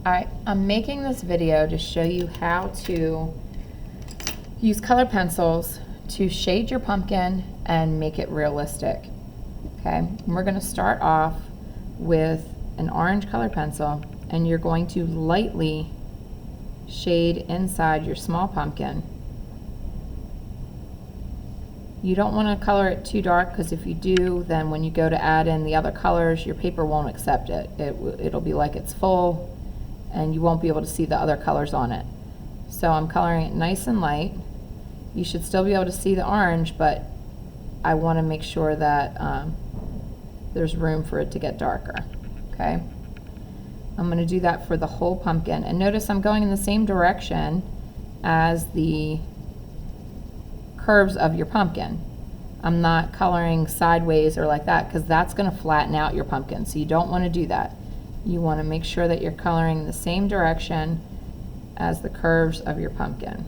I'm making this video to show you how to use colored pencils to shade your pumpkin and make it realistic. Okay, and we're going to start off with an orange colored pencil, and you're going to lightly shade inside your small pumpkin. You don't want to color it too dark, because if you do, then when you go to add in the other colors, your paper won't accept it. It'll be like it's full and you won't be able to see the other colors on it. So I'm coloring it nice and light. You should still be able to see the orange, but I want to make sure that there's room for it to get darker. Okay, I'm going to do that for the whole pumpkin, and notice I'm going in the same direction as the curves of your pumpkin. I'm not coloring sideways or like that, because that's going to flatten out your pumpkin, so you don't want to do that. You want to make sure that you're coloring the same direction as the curves of your pumpkin.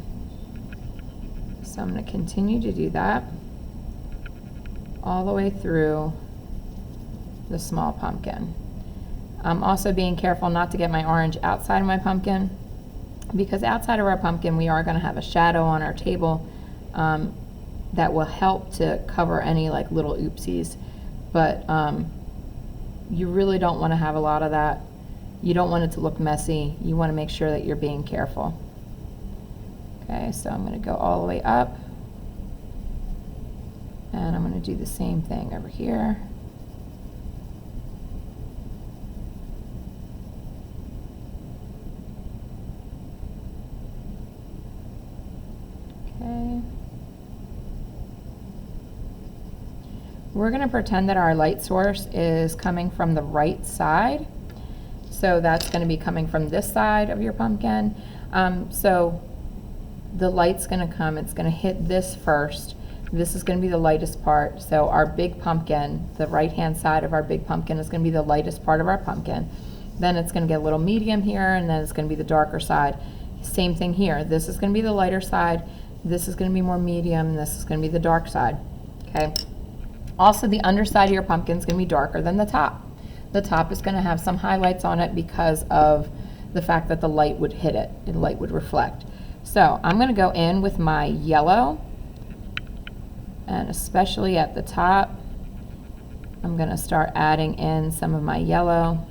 So I'm going to continue to do that all the way through the small pumpkin. I'm also being careful not to get my orange outside of my pumpkin, because outside of our pumpkin we are going to have a shadow on our table that will help to cover any like little oopsies, but you really don't want to have a lot of that. You don't want it to look messy. You want to make sure that you're being careful. Okay, so I'm going to go all the way up, and I'm going to do the same thing over here. Okay. We're going to pretend that our light source is coming from the right side. So that's going to be coming from this side of your pumpkin. So the light's going to come, it's going to hit this first. This is going to be the lightest part. So our big pumpkin, the right hand side of our big pumpkin, is going to be the lightest part of our pumpkin. Then it's going to get a little medium here, and then it's going to be the darker side. Same thing here. This is going to be the lighter side. This is going to be more medium, and this is going to be the dark side. Okay. Also, the underside of your pumpkin is going to be darker than the top. The top is going to have some highlights on it because of the fact that the light would hit it, and the light would reflect. So I'm going to go in with my yellow, and especially at the top, I'm going to start adding in some of my yellow,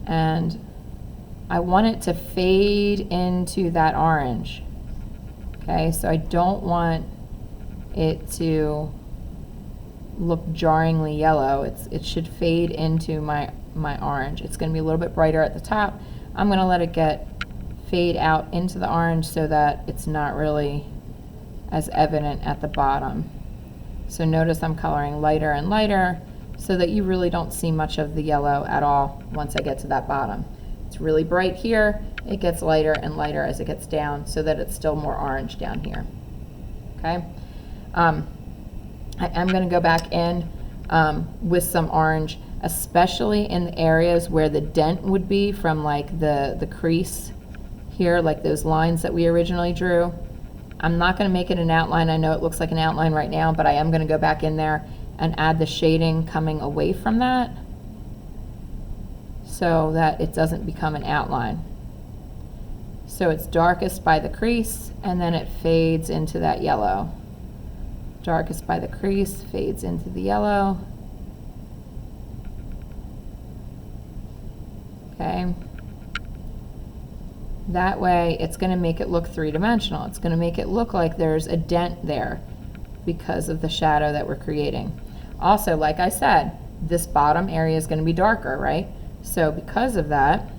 and I want it to fade into that orange. Okay, so I don't want it to look jarringly yellow. It should fade into my orange. It's going to be a little bit brighter at the top. I'm going to let it fade out into the orange so that it's not really as evident at the bottom. So notice I'm coloring lighter and lighter so that you really don't see much of the yellow at all once I get to that bottom. It's really bright here. It gets lighter and lighter as it gets down so that it's still more orange down here. Okay. I'm going to go back in with some orange, especially in the areas where the dent would be from like the crease here, like those lines that we originally drew. I'm not going to make it an outline. I know it looks like an outline right now, but I am going to go back in there and add the shading coming away from that so that it doesn't become an outline. So it's darkest by the crease, and then it fades into that yellow. Darkest by the crease, fades into the yellow. Okay. That way it's going to make it look three-dimensional. It's going to make it look like there's a dent there because of the shadow that we're creating. Also, like I said, this bottom area is going to be darker, right? So because of that,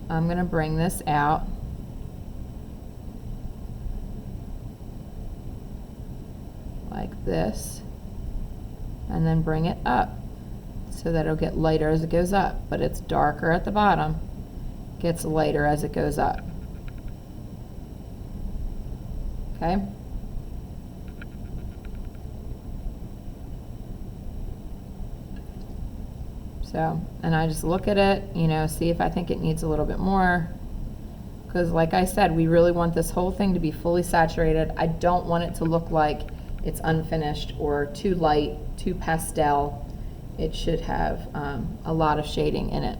I'm going to bring this out like this, and then bring it up so that it'll get lighter as it goes up, but it's darker at the bottom, gets lighter as it goes up. Okay. So, and I just look at it, you know, see if I think it needs a little bit more, because like I said, we really want this whole thing to be fully saturated. I don't want it to look like it's unfinished or too light, too pastel. it should have a lot of shading in it.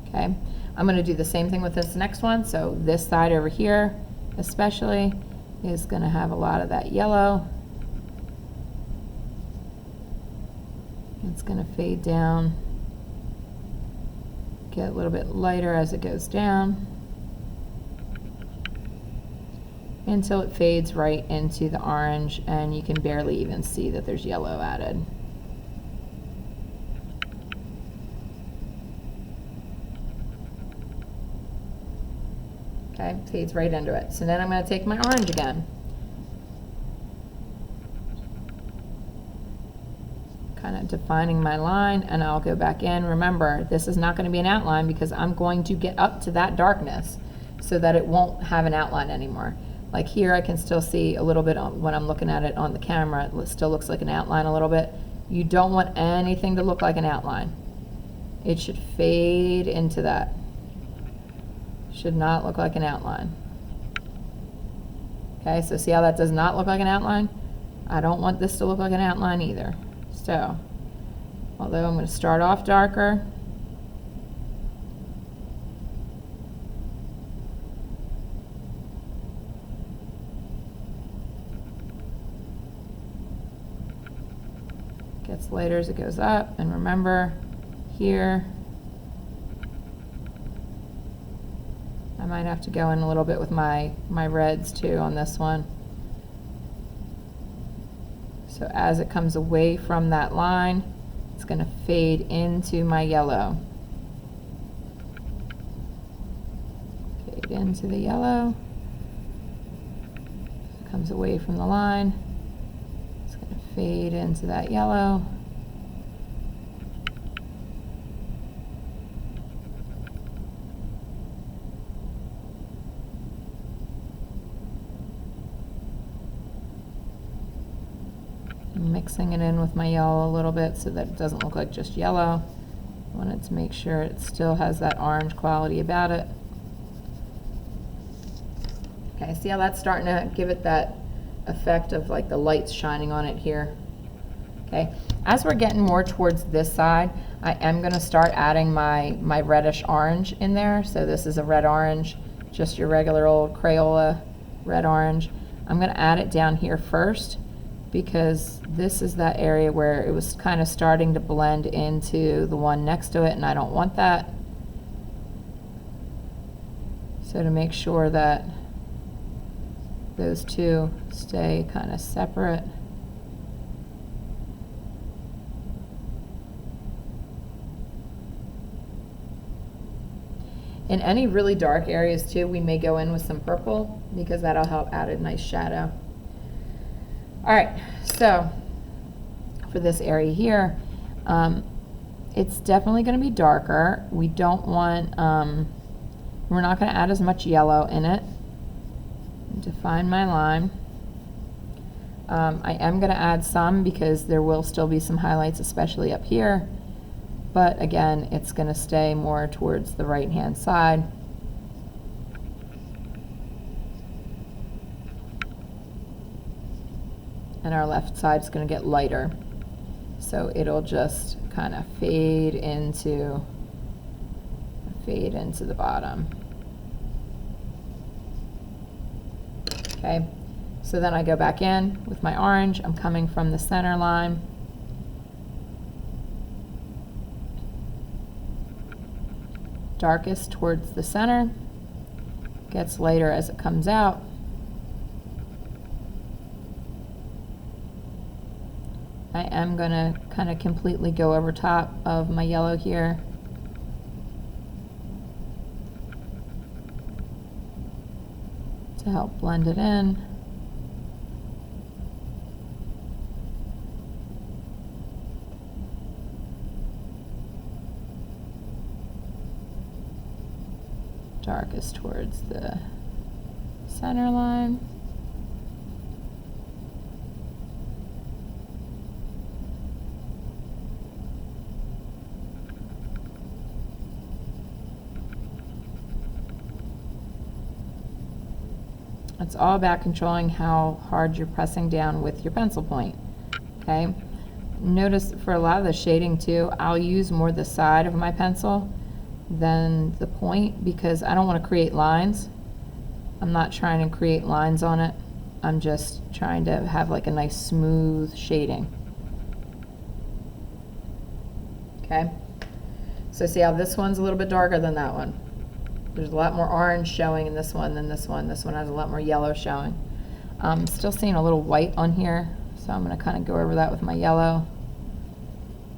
Okay, I'm going to do the same thing with this next one. So this side over here especially is going to have a lot of that yellow. It's going to fade down, get a little bit lighter as it goes down, until it fades right into the orange and you can barely even see that there's yellow added. Okay, fades right into it. So then I'm going to take my orange again. Kind of defining my line, and I'll go back in. Remember, this is not going to be an outline because I'm going to get up to that darkness so that it won't have an outline anymore. Like here I can still see a little bit when I'm looking at it on the camera. It still looks like an outline a little bit. You don't want anything to look like an outline. It should fade into that. Should not look like an outline. Okay, so see how that does not look like an outline? I don't want this to look like an outline either. So, although I'm going to start off darker, gets lighter as it goes up, and remember here I might have to go in a little bit with my reds too on this one. So as it comes away from that line, it's going to fade into my yellow. Fade into the yellow. It comes away from the line. It's going to fade into that yellow. Mixing it in with my yellow a little bit so that it doesn't look like just yellow. I wanted to make sure it still has that orange quality about it. Okay, see how that's starting to give it that effect of like the lights shining on it here. Okay, as we're getting more towards this side, I am going to start adding my reddish orange in there. So this is a red orange, just your regular old Crayola red orange. I'm going to add it down here first, because this is that area where it was kind of starting to blend into the one next to it, and I don't want that. So to make sure that those two stay kind of separate. In any really dark areas too, we may go in with some purple because that'll help add a nice shadow. All right, so for this area here, it's definitely going to be darker. We don't want, we're not going to add as much yellow in it. Define my line. I am going to add some because there will still be some highlights, especially up here. But again, it's going to stay more towards the right-hand side. And our left side is going to get lighter. So it'll just kind of fade into the bottom. Okay, so then I go back in with my orange. I'm coming from the center line. Darkest towards the center, gets lighter as it comes out. I am going to kind of completely go over top of my yellow here. To help blend it in. Darkest towards the center line. It's all about controlling how hard you're pressing down with your pencil point, okay? Notice for a lot of the shading too, I'll use more the side of my pencil than the point because I don't want to create lines. I'm not trying to create lines on it. I'm just trying to have like a nice smooth shading. Okay? So see how this one's a little bit darker than that one. There's a lot more orange showing in this one than this one. This one has a lot more yellow showing. Still seeing a little white on here, so I'm going to kind of go over that with my yellow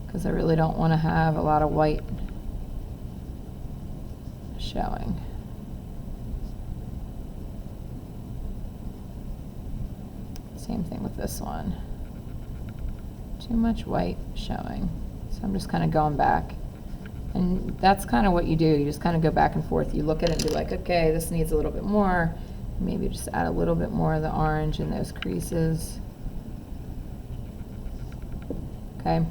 because I really don't want to have a lot of white showing. Same thing with this one. Too much white showing. So I'm just kind of going back. And that's kind of what you do. You just kind of go back and forth. You look at it and be like, okay, this needs a little bit more. Maybe just add a little bit more of the orange in those creases. Okay.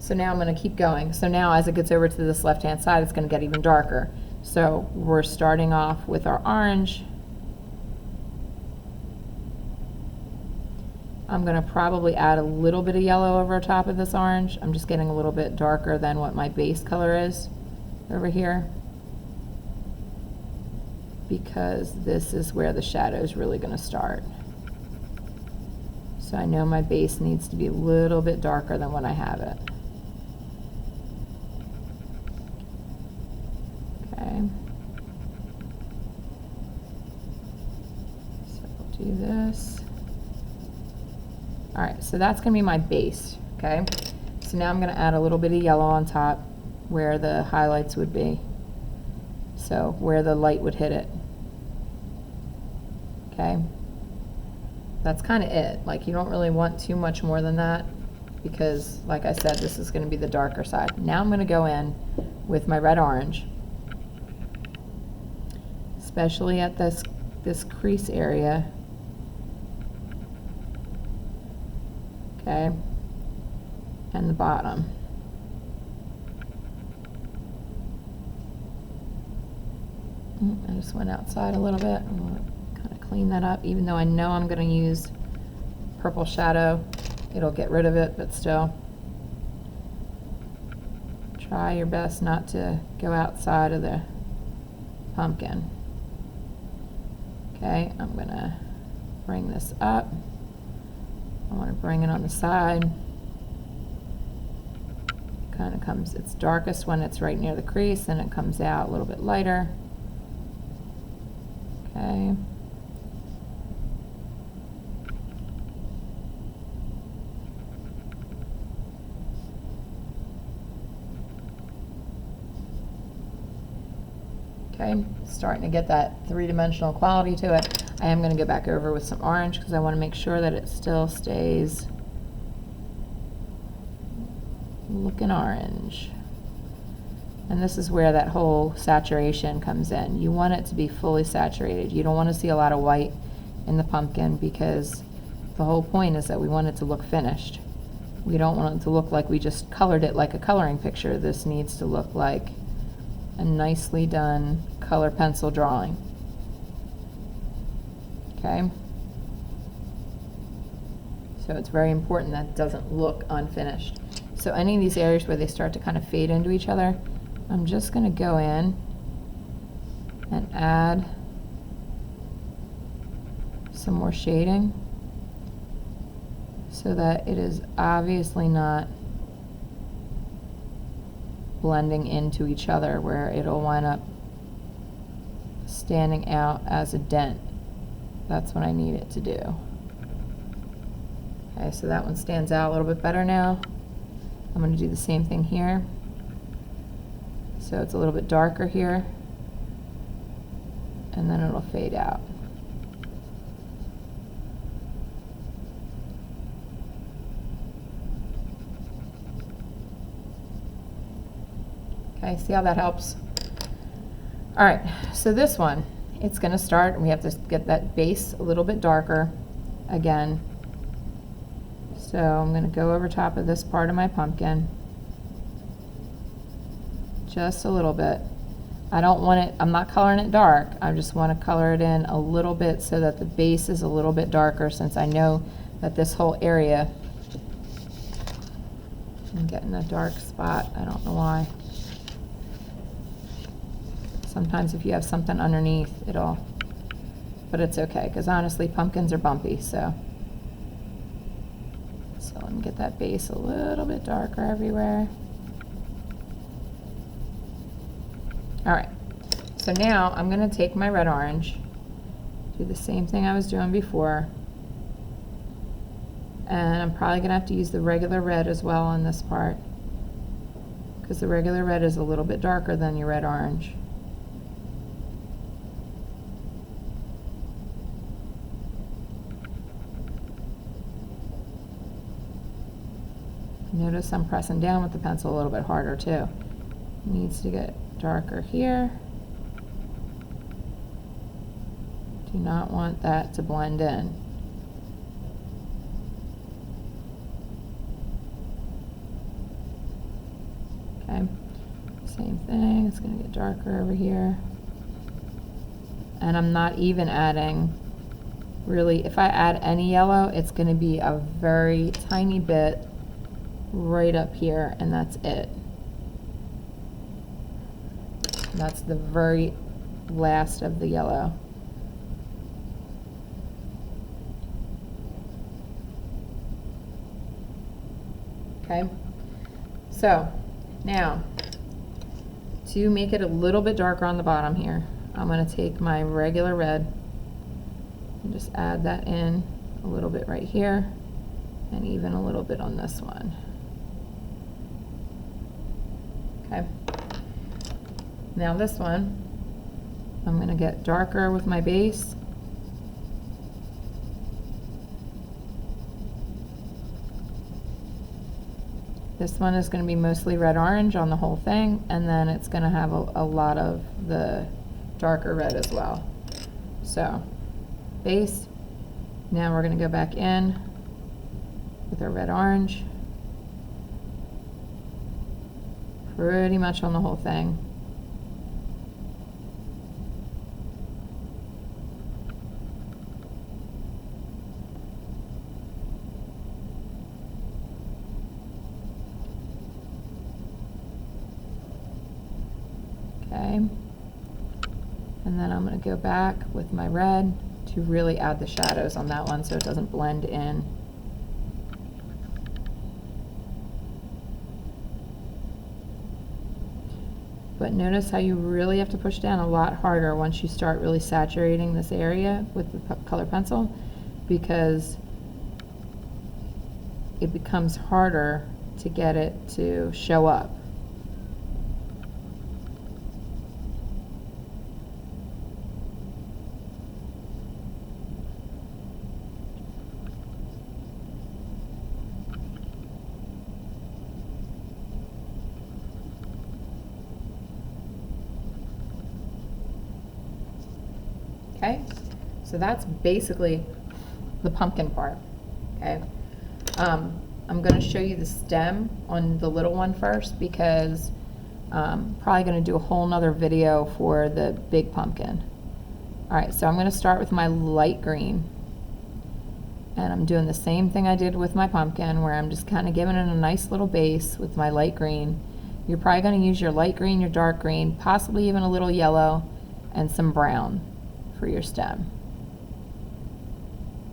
So now I'm going to keep going. So now as it gets over to this left-hand side, it's going to get even darker. So we're starting off with our orange. I'm going to probably add a little bit of yellow over top of this orange. I'm just getting a little bit darker than what my base color is over here, because this is where the shadow is really going to start. So I know my base needs to be a little bit darker than when I have it. Okay. So I'll do this. All right, so that's gonna be my base, okay? So now I'm gonna add a little bit of yellow on top where the highlights would be. So where the light would hit it, okay? That's kind of it. Like, you don't really want too much more than that because, like I said, this is gonna be the darker side. Now I'm gonna go in with my red orange, especially at this crease area. Okay, and the bottom. I just went outside a little bit. I'm going to kind of clean that up, even though I know I'm going to use purple shadow. It'll get rid of it, but still. Try your best not to go outside of the pumpkin. Okay, I'm going to bring this up. I want to bring it on the side. Kind of comes, it's darkest when it's right near the crease, and it comes out a little bit lighter. Okay. Okay, starting to get that three-dimensional quality to it. I am going to go back over with some orange because I want to make sure that it still stays looking orange. And this is where that whole saturation comes in. You want it to be fully saturated. You don't want to see a lot of white in the pumpkin because the whole point is that we want it to look finished. We don't want it to look like we just colored it like a coloring picture. This needs to look like a nicely done color pencil drawing. Okay? So it's very important that it doesn't look unfinished. So any of these areas where they start to kind of fade into each other, I'm just going to go in and add some more shading so that it is obviously not blending into each other where it'll wind up standing out as a dent. That's what I need it to do. Okay, so that one stands out a little bit better now. I'm going to do the same thing here. So it's a little bit darker here, and then it'll fade out. Okay, see how that helps? All right, so this one, it's going to start, and we have to get that base a little bit darker again. So I'm going to go over top of this part of my pumpkin, just a little bit. I don't want it, I'm not coloring it dark, I just want to color it in a little bit so that the base is a little bit darker, since I know that this whole area, I'm getting a dark spot, I don't know why. Sometimes if you have something underneath, but it's okay, because honestly, pumpkins are bumpy, so let me get that base a little bit darker everywhere. All right, so now I'm going to take my red orange, do the same thing I was doing before, and I'm probably going to have to use the regular red as well on this part, because the regular red is a little bit darker than your red orange. Notice I'm pressing down with the pencil a little bit harder too. It needs to get darker here. Do not want that to blend in. Okay, same thing, it's going to get darker over here. And I'm not even adding, really, if I add any yellow, it's going to be a very tiny bit right up here, and that's it. That's the very last of the yellow. Okay, so now to make it a little bit darker on the bottom here, I'm going to take my regular red and just add that in a little bit right here, and even a little bit on this one. Okay, now this one, I'm going to get darker with my base. This one is going to be mostly red-orange on the whole thing, and then it's going to have a lot of the darker red as well. So, base. Now we're going to go back in with our red-orange. Pretty much on the whole thing. Okay, and then I'm going to go back with my red to really add the shadows on that one so it doesn't blend in. But notice how you really have to push down a lot harder once you start really saturating this area with the color pencil, because it becomes harder to get it to show up. Okay, so that's basically the pumpkin part. Okay, I'm going to show you the stem on the little one first, because probably going to do a whole nother video for the big pumpkin. All right, so I'm going to start with my light green, and I'm doing the same thing I did with my pumpkin, where I'm just kind of giving it a nice little base with my light green. You're probably going to use your light green, your dark green, possibly even a little yellow, and some brown for your stem.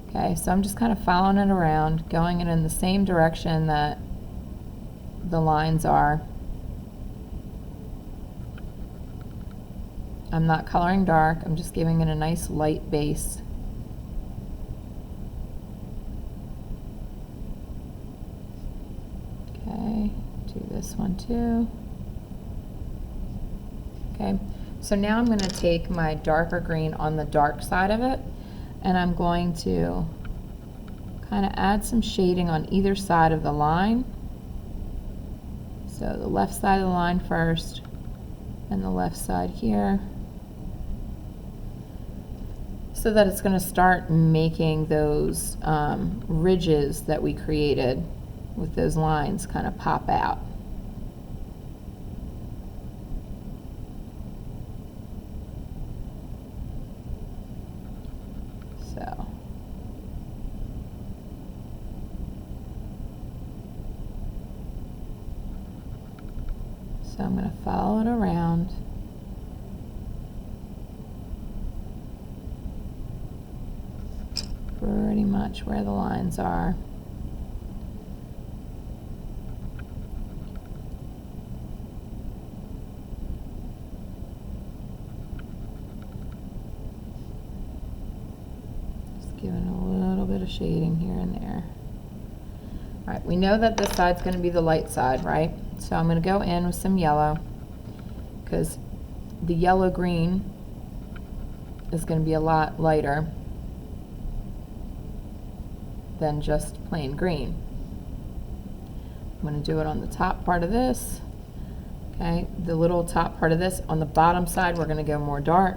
Okay, so I'm just kind of following it around, going in the same direction that the lines are. I'm not coloring dark, I'm just giving it a nice light base. Okay, do this one too. Okay, so now I'm going to take my darker green on the dark side of it, and I'm going to kind of add some shading on either side of the line. So the left side of the line first, and the left side here, so that it's going to start making those ridges that we created with those lines kind of pop out. So. So I'm going to follow it around. Pretty much where the lines are. Just giving a little bit of shading here and there. All right, we know that this side's going to be the light side, right? So I'm going to go in with some yellow, because the yellow-green is going to be a lot lighter than just plain green. I'm going to do it on the top part of this. Okay, the little top part of this. On the bottom side, we're going to go more dark.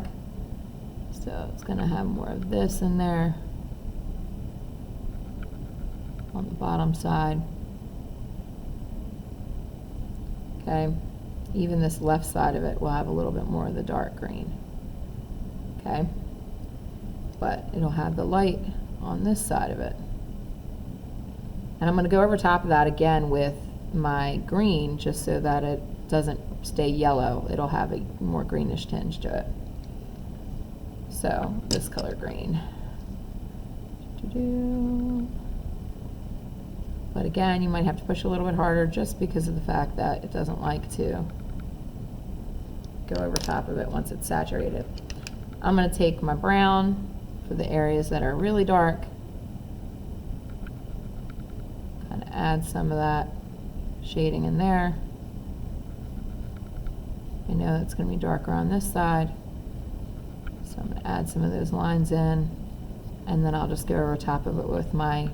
So it's going to have more of this in there on the bottom side. Okay, even this left side of it will have a little bit more of the dark green. Okay, but it'll have the light on this side of it. And I'm going to go over top of that again with my green, just so that it doesn't stay yellow. It'll have a more greenish tinge to it. So this color green. But again, you might have to push a little bit harder, just because of the fact that it doesn't like to go over top of it once it's saturated. I'm going to take my brown for the areas that are really dark. Kind of add some of that shading in there. I know it's going to be darker on this side, so I'm going to add some of those lines in, and then I'll just go over top of it with my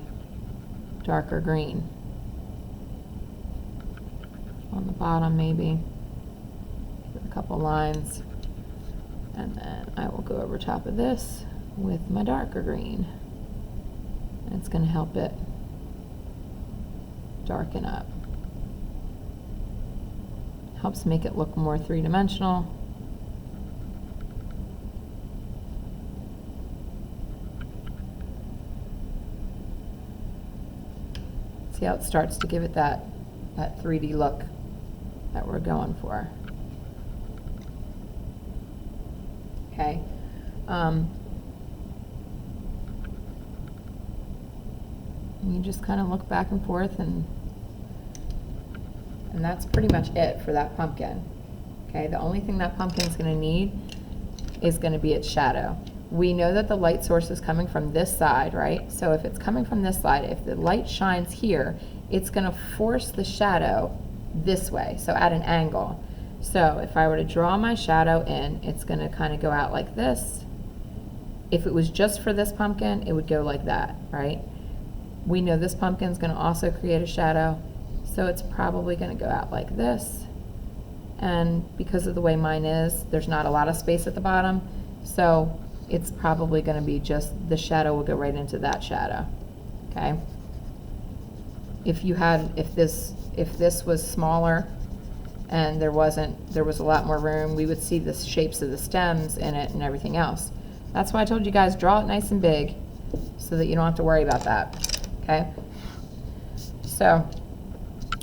darker green. On the bottom maybe, give a couple lines, and then I will go over top of this with my darker green. And it's going to help it darken up. Helps make it look more three-dimensional. See how it starts to give it that 3D look that we're going for. Okay. You just kind of look back and forth, and that's pretty much it for that pumpkin. Okay, the only thing that pumpkin's going to need is going to be its shadow. We know that the light source is coming from this side, right? So if it's coming from this side, if the light shines here, it's going to force the shadow this way, so at an angle. So if I were to draw my shadow in, it's going to kind of go out like this. If it was just for this pumpkin, it would go like that, right? We know this pumpkin is going to also create a shadow, so it's probably going to go out like this. And because of the way mine is, there's not a lot of space at the bottom, so it's probably going to be just the shadow will go right into that shadow. Okay. If this was smaller and there was a lot more room, we would see the shapes of the stems in it and everything else. That's why I told you guys, draw it nice and big so that you don't have to worry about that. Okay. So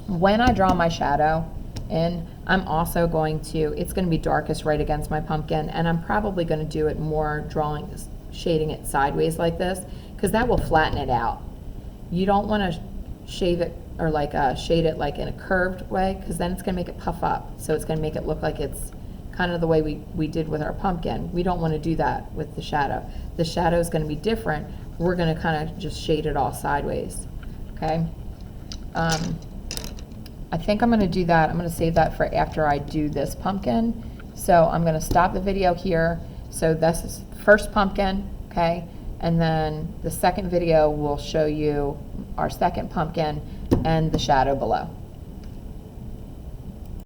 when I draw my shadow in, I'm also going to, it's going to be darkest right against my pumpkin, and I'm probably going to do it more shading it sideways like this, because that will flatten it out. You don't want to shade it or shade it like in a curved way, because then it's going to make it puff up. So it's going to make it look like it's kind of the way we did with our pumpkin. We don't want to do that with the shadow. The shadow is going to be different. We're going to kind of just shade it all sideways. Okay. I think I'm going to do that. I'm going to save that for after I do this pumpkin. So I'm going to stop the video here. So this is first pumpkin, okay? And then the second video will show you our second pumpkin and the shadow below.